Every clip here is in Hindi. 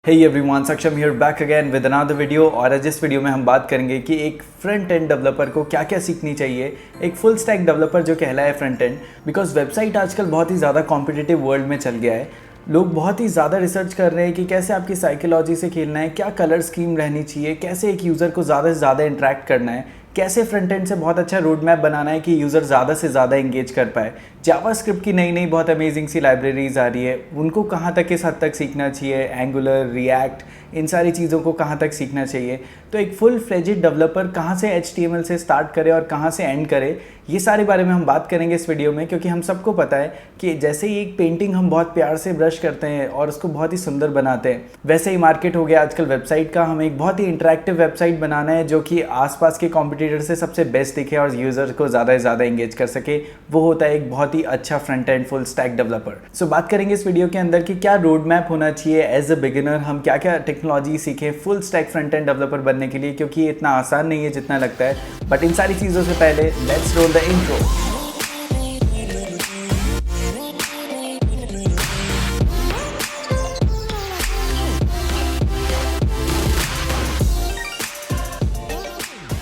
Hey everyone, Saksham here back again with another video। और आज इस वीडियो में हम बात करेंगे कि एक फ्रंट एंड डेवलपर को क्या क्या सीखनी चाहिए, एक फुल स्टैक डेवलपर जो कहलाए फ्रंट एंड। बिकॉज वेबसाइट आजकल बहुत ही ज़्यादा कॉम्पिटिटिव वर्ल्ड में चल गया है। लोग बहुत ही ज़्यादा रिसर्च कर रहे हैं कि कैसे आपकी साइकोलॉजी से खेलना है, क्या कलर स्कीम रहनी चाहिए, कैसे एक यूज़र को ज़्यादा से ज़्यादा इंटरेक्ट करना है, कैसे फ्रंट एंड से बहुत अच्छा रोड मैप बनाना है कि यूज़र ज़्यादा से ज़्यादा इंगेज कर पाए। जावास्क्रिप्ट की नई नई बहुत अमेजिंग सी लाइब्रेरीज आ रही है, उनको कहाँ तक किस हद तक सीखना चाहिए, एंगुलर, रिएक्ट, इन सारी चीज़ों को कहाँ तक सीखना चाहिए। तो एक फुल फ्लेजेड डेवलपर कहाँ से HTML से स्टार्ट करे और कहाँ से एंड करे, ये सारे बारे में हम बात करेंगे इस वीडियो में। क्योंकि हम सबको पता है कि जैसे ही एक पेंटिंग हम बहुत प्यार से ब्रश करते हैं और उसको बहुत ही सुंदर बनाते हैं, वैसे ही मार्केट हो गया आजकल वेबसाइट का। हमें एक बहुत ही इंटरेक्टिव वेबसाइट बनाना है जो कि आसपास के कॉम्पिटिटर से सबसे बेस्ट दिखे और यूज़र को ज़्यादा से ज़्यादा इंगेज कर सके। वो होता है एक बहुत ही अच्छा front end full stack developer. So बात करेंगे इस वीडियो के अंदर कि क्या रोड मैप होना चाहिए एज अ बिगिनर, हम क्या क्या टेक्नोलॉजी सीखें full stack front end developer बनने के लिए, क्योंकि ये इतना आसान नहीं है जितना लगता है। बट इन सारी चीज़ों से पहले let's roll the intro.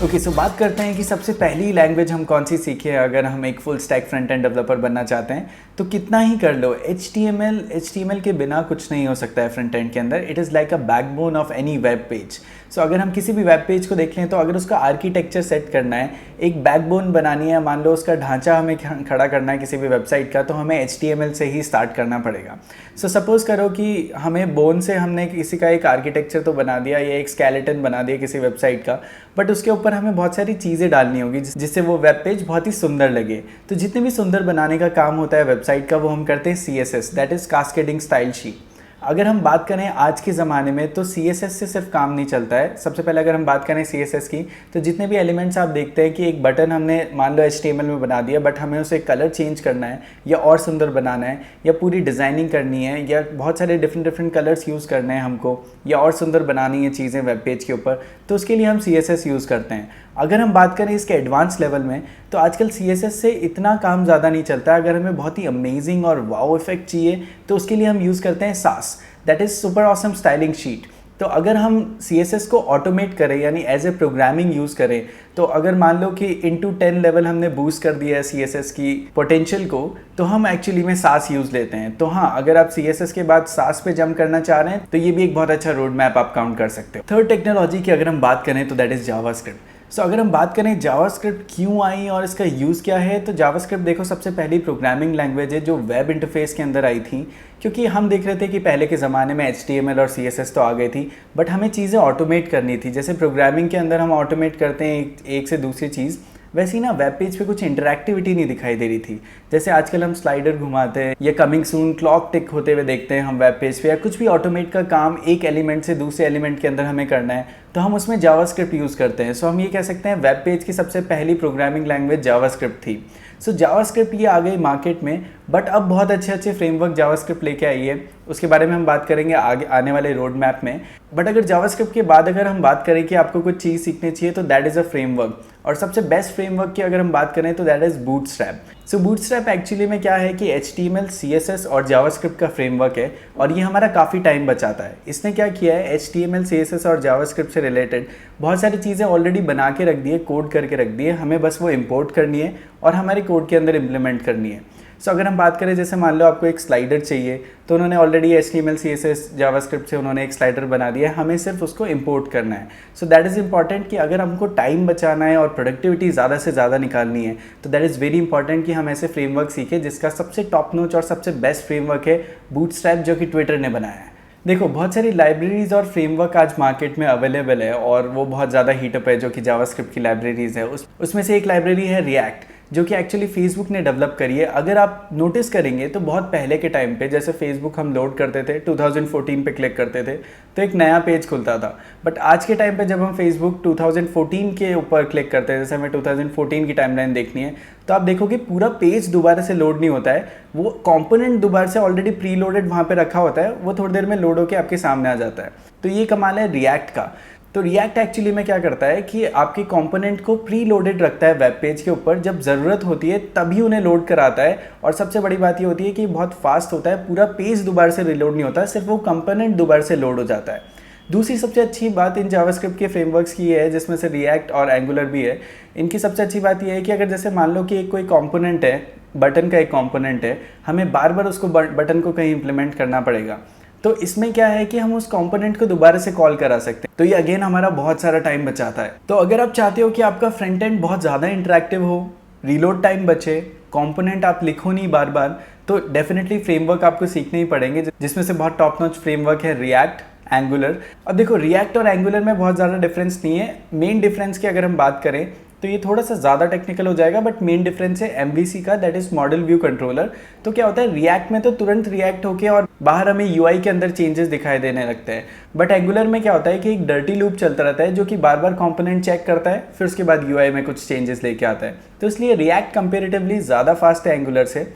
Okay, so बात करते हैं कि सबसे पहली लैंग्वेज हम कौन सी सीखें अगर हम एक full stack front end developer बनना चाहते हैं। तो कितना ही कर लो, HTML के बिना कुछ नहीं हो सकता है फ्रंट एंड के अंदर। It is like a backbone of any web page. So अगर हम किसी भी वेब पेज को देख लें तो अगर उसका आर्किटेक्चर सेट करना है, एक बैकबोन बनानी है, मान लो उसका ढांचा हमें खड़ा करना है किसी भी वेबसाइट का, तो हमें HTML से ही स्टार्ट करना पड़ेगा। सो सपोज़ करो कि हमें बोन से हमने किसी का एक आर्किटेक्चर तो बना दिया या एक स्केलेटन बना दिया किसी वेबसाइट का, बट उसके ऊपर हमें बहुत सारी चीज़ें डालनी होगी जिससे वो वेब पेज बहुत ही सुंदर लगे। तो जितने भी सुंदर बनाने का काम होता है वेबसाइट का, वो हम करते हैं CSS, that is cascading style sheet. अगर हम बात करें आज के ज़माने में तो CSS से सिर्फ काम नहीं चलता है। सबसे पहले अगर हम बात करें CSS की, तो जितने भी एलिमेंट्स आप देखते हैं कि एक बटन हमने मान लो HTML में बना दिया, बट हमें उसे कलर चेंज करना है या और सुंदर बनाना है या पूरी डिज़ाइनिंग करनी है या बहुत सारे डिफरेंट कलर्स यूज़ करने हैं हमको या और सुंदर बनानी है चीज़ें वेब पेज के ऊपर, तो उसके लिए हम CSS यूज़ करते हैं। अगर हम बात करें इसके एडवांस लेवल में, तो आजकल CSS से इतना काम ज़्यादा नहीं चलता। अगर हमें बहुत ही अमेजिंग और वाओ इफेक्ट चाहिए तो उसके लिए हम यूज़ करते हैं SAS, that is super awesome styling sheet. तो अगर हम CSS को ऑटोमेट करें यानी एज ए प्रोग्रामिंग यूज़ करें, तो अगर मान लो कि इंटू 10 लेवल हमने बूस्ट कर दिया है CSS की पोटेंशियल को, तो हम एक्चुअली में SAS यूज़ लेते हैं। तो हाँ, अगर आप CSS के बाद SAS पे जंप करना चाह रहे हैं तो ये भी एक बहुत अच्छा रोड मैप आप काउंट कर सकते हो। थर्ड टेक्नोलॉजी की अगर हम बात करें तो दैट इज़ जावास्क्रिप्ट। सो अगर हम बात करें जावास्क्रिप्ट क्यों आई और इसका यूज़ क्या है, तो जावास्क्रिप्ट देखो सबसे पहली प्रोग्रामिंग लैंग्वेज है जो वेब इंटरफेस के अंदर आई थी। क्योंकि हम देख रहे थे कि पहले के ज़माने में HTML और CSS तो आ गई थी, बट हमें चीज़ें ऑटोमेट करनी थी। जैसे प्रोग्रामिंग के अंदर हम ऑटोमेट करते हैं एक से दूसरी चीज़, वैसे ही ना वेब पेज पे कुछ इंटरैक्टिविटी नहीं दिखाई दे रही थी। जैसे आजकल हम स्लाइडर घुमाते हैं या कमिंग सून क्लॉक टिक होते हुए देखते हैं हम वेब पेज पे, या कुछ भी ऑटोमेट का काम एक एलिमेंट से दूसरे एलिमेंट के अंदर हमें करना है, तो हम उसमें जावास्क्रिप्ट यूज़ करते हैं। सो हम ये कह सकते हैं वेब पेज की सबसे पहली प्रोग्रामिंग लैंग्वेज जावास्क्रिप्ट थी। सो जावास्क्रिप्ट ये आ गई मार्केट में, बट अब बहुत अच्छे अच्छे फ्रेमवर्क जावास्क्रिप्ट लेके आई है। उसके बारे में हम बात करेंगे आगे आने वाले रोड मैप में। बट अगर जावास्क्रिप्ट के बाद अगर हम बात करें कि आपको कुछ चीज़ सीखनी चाहिए, तो दैट इज़ अ फ्रेमवर्क। और सबसे बेस्ट फ्रेमवर्क की अगर हम बात करें तो that is bootstrap. So bootstrap actually में क्या है कि HTML, CSS और जावास्क्रिप्ट का फ्रेमवर्क है, और ये हमारा काफ़ी टाइम बचाता है। इसने क्या किया है, HTML, CSS और जावास्क्रिप्ट से रिलेटेड बहुत सारी चीज़ें ऑलरेडी बना के रख दी है, कोड करके रख दी है। हमें बस वो इंपोर्ट करनी है और हमारे कोड के अंदर इम्प्लीमेंट करनी है। सो अगर हम बात करें, जैसे मान लो आपको एक स्लाइडर चाहिए, तो उन्होंने ऑलरेडी HTML, CSS, जावास्क्रिप्ट से उन्होंने एक स्लाइडर बना दिया है, हमें सिर्फ उसको इंपोर्ट करना है। सो दैट इज़ इंपॉर्टेंट कि अगर हमको टाइम बचाना है और प्रोडक्टिविटी ज़्यादा से ज़्यादा निकालनी है, तो दैट इज़ वेरी इंपॉर्टेंट कि हम ऐसे फ्रेमवर्क सीखें, जिसका सबसे टॉप नॉच और सबसे बेस्ट फ्रेमवर्क है बूटस्ट्रैप, जो कि ट्विटर ने बनाया है। देखो, बहुत सारी लाइब्रेरीज़ और फ्रेमवर्क आज मार्केट में अवेलेबल है और वो बहुत ज़्यादा हीटअप है, जो कि जावास्क्रिप्ट की लाइब्रेरीज़ है। उसमें से एक लाइब्रेरी है रिएक्ट, जो कि एक्चुअली फेसबुक ने डेवलप करी है। अगर आप नोटिस करेंगे तो बहुत पहले के टाइम पे, जैसे फेसबुक हम लोड करते थे 2014 पे क्लिक करते थे तो एक नया पेज खुलता था। बट आज के टाइम पे जब हम फेसबुक 2014 के ऊपर क्लिक करते हैं, जैसे हमें 2014 की टाइमलाइन देखनी है, तो आप देखोगे पूरा पेज दोबारा से लोड नहीं होता है। वो कंपोनेंट दोबारा से ऑलरेडी प्री लोडेड वहाँ पर रखा होता है, वो थोड़ी देर में लोड होकर आपके सामने आ जाता है। तो ये कमाल है रिएक्ट का। तो रिएक्ट एक्चुअली में क्या करता है कि आपके कंपोनेंट को प्री लोडेड रखता है वेब पेज के ऊपर, जब ज़रूरत होती है तभी उन्हें लोड कराता है। और सबसे बड़ी बात ये होती है कि बहुत फास्ट होता है, पूरा पेज दोबारा से रिलोड नहीं होता, सिर्फ वो कंपोनेंट दोबारा से लोड हो जाता है। दूसरी सबसे अच्छी बात इन जावास्क्रिप्ट के फ्रेमवर्क्स की है, जिसमें से रिएक्ट और एंगुलर भी है। इनकी सबसे अच्छी बात यह है कि अगर जैसे मान लो कि कोई कंपोनेंट है, बटन का एक कंपोनेंट है, हमें बार बार उसको बटन को कहीं इंप्लीमेंट करना पड़ेगा, तो इसमें क्या है कि हम उस कंपोनेंट को दोबारा से कॉल करा सकते हैं। तो ये अगेन हमारा बहुत सारा टाइम बचाता है। तो अगर आप चाहते हो कि आपका फ्रंट एंड बहुत ज़्यादा इंटरेक्टिव हो, रीलोड टाइम बचे, कंपोनेंट आप लिखो नहीं बार बार, तो डेफिनेटली फ्रेमवर्क आपको सीखने ही पड़ेंगे, जिसमें से बहुत टॉप नॉच फ्रेमवर्क है रिएक्ट, एंगुलर। अब देखो रिएक्ट और एंगुलर में बहुत ज़्यादा डिफरेंस नहीं है। मेन डिफरेंस की अगर हम बात करें तो ये थोड़ा सा ज़्यादा टेक्निकल हो जाएगा, बट मेन डिफरेंस है MVC का, that is model view controller. तो क्या होता है, रिएक्ट में तो तुरंत रिएक्ट होके और बाहर हमें UI के अंदर चेंजेस दिखाई देने लगते हैं, बट एंगुलर में क्या होता है कि एक डर्टी लूप चलता रहता है जो कि बार बार कंपोनेंट चेक करता है, फिर उसके बाद UI में कुछ चेंजेस लेके आता है। तो इसलिए रिएक्ट कंपेरेटिवली ज़्यादा फास्ट है एंगुलर से।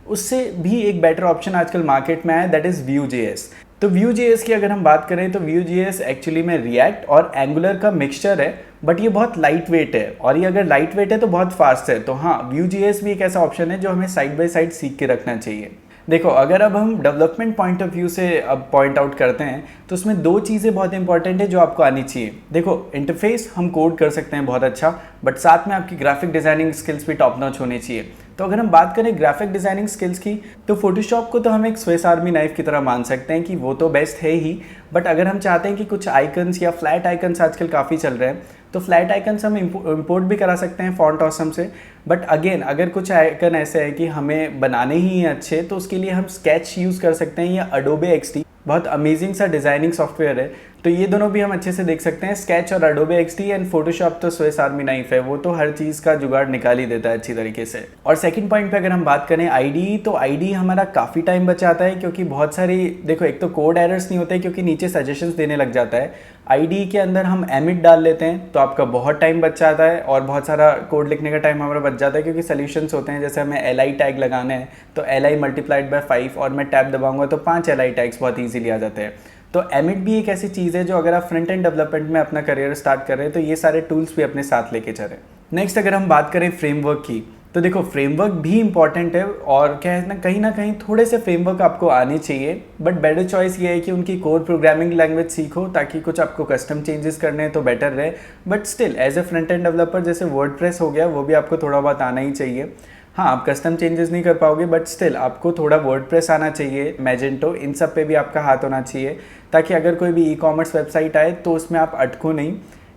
उससे भी एक बेटर ऑप्शन आजकल मार्केट में आया, दैट इज़ Vue.js। तो Vue.js की अगर हम बात करें तो Vue.js एक्चुअली में रिएक्ट और एंगुलर का मिक्सचर है, बट ये बहुत लाइट वेट है, और ये अगर लाइट वेट है तो बहुत फास्ट है। तो हाँ, Vue.js भी एक ऐसा ऑप्शन है जो हमें साइड बाय साइड सीख के रखना चाहिए। देखो, अगर अब हम डेवलपमेंट पॉइंट ऑफ व्यू से अब पॉइंट आउट करते हैं तो उसमें दो चीज़ें बहुत इंपॉर्टेंट है जो आपको आनी चाहिए। देखो, इंटरफेस हम कोड कर सकते हैं बहुत अच्छा, बट साथ में आपकी ग्राफिक डिज़ाइनिंग स्किल्स भी टॉप नॉच होनी चाहिए। तो अगर हम बात करें ग्राफिक डिज़ाइनिंग स्किल्स की, तो फोटोशॉप को तो हम एक स्विस आर्मी नाइफ की तरह मान सकते हैं कि वो तो बेस्ट है ही, बट अगर हम चाहते हैं कि कुछ आइकन्स या फ्लैट आइकन्स आजकल काफ़ी चल रहे हैं, तो फ्लैट आइकन्स हम इंपोर्ट भी करा सकते हैं फॉन्ट ऑसम से। बट अगेन, अगर कुछ आइकन ऐसे है कि हमें बनाने ही हैं अच्छे, तो उसके लिए हम स्केच यूज़ कर सकते हैं या Adobe XD, बहुत अमेजिंग सा डिज़ाइनिंग सॉफ्टवेयर है। तो ये दोनों भी हम अच्छे से देख सकते हैं, स्केच और Adobe XD। एंड फोटोशॉप तो स्विस आर्मी नाइफ है, वो तो हर चीज़ का जुगाड़ निकाल ही देता है अच्छी तरीके से। और सेकंड पॉइंट पे अगर हम बात करें IDE, तो IDE हमारा काफ़ी टाइम बचाता है, क्योंकि बहुत सारी, देखो, एक तो कोड एरर्स नहीं होते क्योंकि नीचे सजेशंस देने लग जाता है। IDE के अंदर हम एमिट डाल लेते हैं तो आपका बहुत टाइम बच जाता है, और बहुत सारा कोड लिखने का टाइम हमारा बच जाता है, क्योंकि सोल्यूशंस होते हैं, जैसे हमें LI टैग लगाने हैं तो LI मल्टीप्लाइड बाय 5, और मैं टैब दबाऊंगा तो 5 LI टैग्स बहुत ईजिली आ जाते हैं। तो एमिट भी एक ऐसी चीज़ है जो अगर आप फ्रंट एंड डेवलपमेंट में अपना करियर स्टार्ट कर रहे हैं तो ये सारे टूल्स भी अपने साथ लेके चलें। नेक्स्ट अगर हम बात करें फ्रेमवर्क की, तो देखो, फ्रेमवर्क भी इंपॉर्टेंट है, और क्या है ना कहीं थोड़े से फ्रेमवर्क आपको आने चाहिए, बट बेटर चॉइस ये है कि उनकी कोर प्रोग्रामिंग लैंग्वेज सीखो, ताकि कुछ आपको कस्टम चेंजेस करने हैं तो बेटर रहे। But still as a front end developer, जैसे वर्डप्रेस हो गया, वो भी आपको थोड़ा बहुत आना ही चाहिए। हाँ, आप कस्टम चेंजेस नहीं कर पाओगे, बट स्टिल आपको थोड़ा वर्डप्रेस आना चाहिए, मैजेंटो, इन सब पे भी आपका हाथ होना चाहिए, ताकि अगर कोई भी ई-कॉमर्स वेबसाइट आए तो उसमें आप अटको नहीं।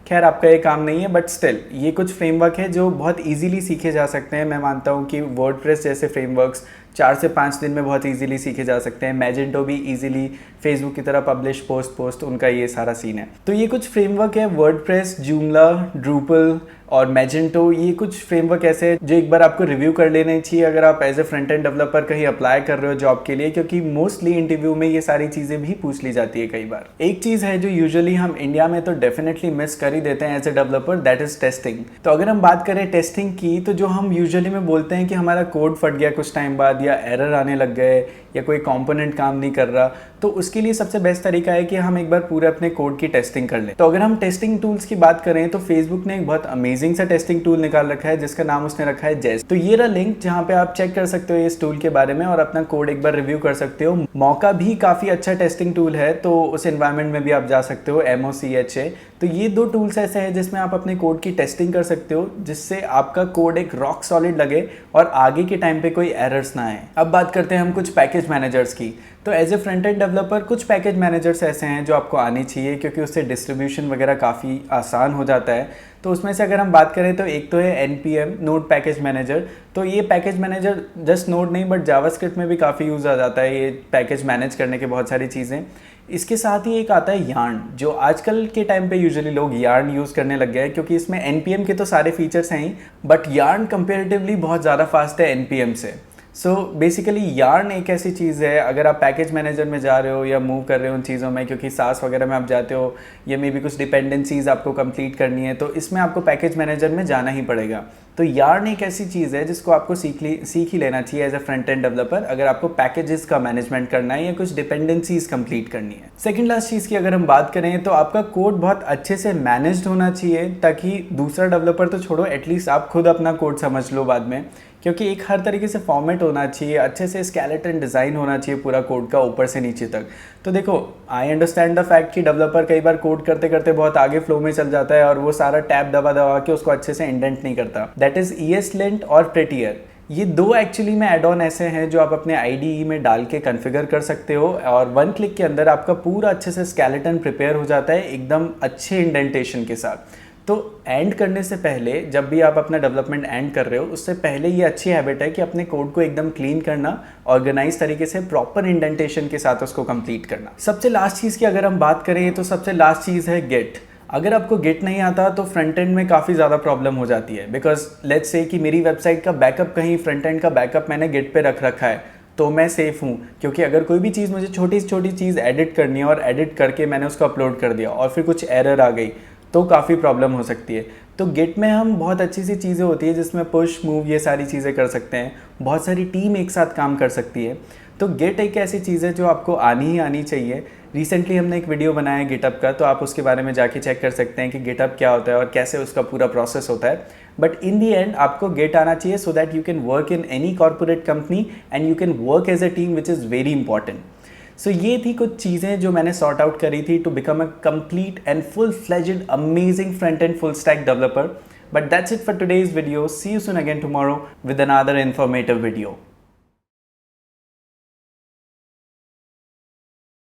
खैर, आपका ये काम नहीं है, बट स्टिल ये कुछ फ्रेमवर्क है जो बहुत इजीली सीखे जा सकते हैं। मैं मानता हूँ कि वर्डप्रेस जैसे फ्रेमवर्क्स 4 से 5 दिन में बहुत इजीली सीखे जा सकते हैं। मैजेंटो भी इजीली फेसबुक की तरह पब्लिश पोस्ट उनका ये सारा सीन है। तो ये कुछ फ्रेमवर्क है, वर्डप्रेस, जूमला, ड्रूपल और मैजेंटो, ये कुछ फ्रेमवर्क ऐसे हैं जो एक बार आपको रिव्यू कर लेने चाहिए अगर आप as a front end developer कहीं अप्लाई कर रहे हो जॉब के लिए, क्योंकि मोस्टली इंटरव्यू में ये सारी चीज़ें भी पूछ ली जाती है कई बार। एक चीज़ है जो यूजुअली हम इंडिया में तो डेफिनेटली मिस कर ही देते हैं as a developer, that is testing. तो अगर हम बात करें टेस्टिंग की, तो जो हम यूजुअली में बोलते हैं कि हमारा कोड फट गया कुछ टाइम बाद, या एरर आने लग गए, या कोई कंपोनेंट काम नहीं कर रहा, तो उसके लिए सबसे बेस्ट तरीका है कि हम एक बार पूरे अपने कोड की टेस्टिंग कर लें। तो अगर हम टेस्टिंग टूल्स की बात करें तो फेसबुक ने एक बहुत अमेजिंग सा टेस्टिंग टूल निकाल रखा है जिसका नाम उसने रखा है जेस्ट। तो ये रहा लिंक जहाँ पे आप चेक कर सकते हो इस टूल के बारे में और अपना कोड एक बार रिव्यू कर सकते हो। मौका भी काफ़ी अच्छा टेस्टिंग टूल है, तो उस एनवायरनमेंट में भी आप जा सकते हो, MOCHA। तो ये दो टूल्स ऐसे हैं जिसमें आप अपने कोड की टेस्टिंग कर सकते हो, जिससे आपका कोड एक रॉक सॉलिड लगे और आगे के टाइम पे कोई एरर्स ना आए। अब बात करते हैं हम कुछ पैकेज मैनेजर्स की। तो as a front end developer कुछ पैकेज मैनेजर्स ऐसे हैं जो आपको आनी चाहिए, क्योंकि उससे डिस्ट्रीब्यूशन वगैरह काफ़ी आसान हो जाता है। तो उसमें से अगर हम बात करें तो एक तो है NPM, नोड पैकेज मैनेजर। तो ये पैकेज मैनेजर जस्ट नोड नहीं बट जावास्क्रिप्ट में भी काफ़ी यूज़ आ जाता है, ये पैकेज मैनेज करने के बहुत सारी चीज़ें। इसके साथ ही एक आता है यार्न, जो आजकल के टाइम पे यूजुअली लोग यार्न यूज़ करने लग गए हैं, क्योंकि इसमें NPM के तो सारे फीचर्स हैं ही, बट यार्न कंपेरेटिवली बहुत ज़्यादा फास्ट है NPM से। सो बेसिकली यार्न एक ऐसी चीज़ है, अगर आप पैकेज मैनेजर में जा रहे हो या मूव कर रहे हो उन चीज़ों में, क्योंकि सास वगैरह में आप जाते हो या मे भी कुछ डिपेंडेंसीज आपको कंप्लीट करनी है, तो इसमें आपको पैकेज मैनेजर में जाना ही पड़ेगा। तो यार्न एक ऐसी चीज़ है जिसको आपको सीख ही लेना चाहिए as a front end developer, अगर आपको पैकेजेस का मैनेजमेंट करना है या कुछ डिपेंडेंसीज कंप्लीट करनी है। सेकंड लास्ट चीज़ की अगर हम बात करें तो आपका कोड बहुत अच्छे से मैनेज्ड होना चाहिए, ताकि दूसरा डेवलपर तो छोड़ो, एटलीस्ट आप खुद अपना कोड समझ लो बाद में, क्योंकि एक हर तरीके से फॉर्मेट होना चाहिए, अच्छे से स्केलेटन डिज़ाइन होना चाहिए पूरा कोड का ऊपर से नीचे तक। तो देखो, आई अंडरस्टैंड द फैक्ट कि डेवलपर कई बार कोड करते करते बहुत आगे फ्लो में चल जाता है और वो सारा टैब दबा दबा के उसको अच्छे से इंडेंट नहीं करता। दैट इज़ ESLint और प्रेटियर। ये दो एक्चुअली में एड ऑन ऐसे हैं जो आप अपने IDE में डाल के कॉन्फ़िगर कर सकते हो और वन क्लिक के अंदर आपका पूरा अच्छे से स्केलेटन प्रिपेयर हो जाता है एकदम अच्छे इंडेंटेशन के साथ। तो एंड करने से पहले, जब भी आप अपना डेवलपमेंट एंड कर रहे हो, उससे पहले ये अच्छी हैबिट है कि अपने कोड को एकदम क्लीन करना, ऑर्गेनाइज तरीके से प्रॉपर इंडेंटेशन के साथ उसको कंप्लीट करना। सबसे लास्ट चीज़ की अगर हम बात करें तो सबसे लास्ट चीज़ है गिट। अगर आपको गिट नहीं आता तो फ्रंट एंड में काफ़ी ज़्यादा प्रॉब्लम हो जाती है, बिकॉज लेट्स से कि मेरी वेबसाइट का बैकअप कहीं फ्रंट एंड का बैकअप मैंने गिट पे रख रखा है, तो मैं सेफ़ हूँ, क्योंकि अगर कोई भी चीज़ मुझे छोटी छोटी चीज़ एडिट करनी है और एडिट करके मैंने उसको अपलोड कर दिया और फिर कुछ एरर आ गई तो काफ़ी प्रॉब्लम हो सकती है। तो गिट में हम बहुत अच्छी सी चीज़ें होती है जिसमें पुश मूव ये सारी चीज़ें कर सकते हैं, बहुत सारी टीम एक साथ काम कर सकती है। तो गिट एक ऐसी चीज़ है जो आपको आनी ही आनी चाहिए। रिसेंटली हमने एक वीडियो बनाया है गिटअप का, तो आप उसके बारे में जाके चेक कर सकते हैं कि गिटअप क्या होता है और कैसे उसका पूरा प्रोसेस होता है। बट इन दी एंड आपको गिट आना चाहिए so that you can work in any corporate company and you can work as a team, which is very important. So ये थी कुछ चीज़ें जो मैंने सॉर्ट आउट करी थी to become a complete and full fledged amazing front end full stack developer. But that's it for today's video. See you soon again tomorrow with another informative video.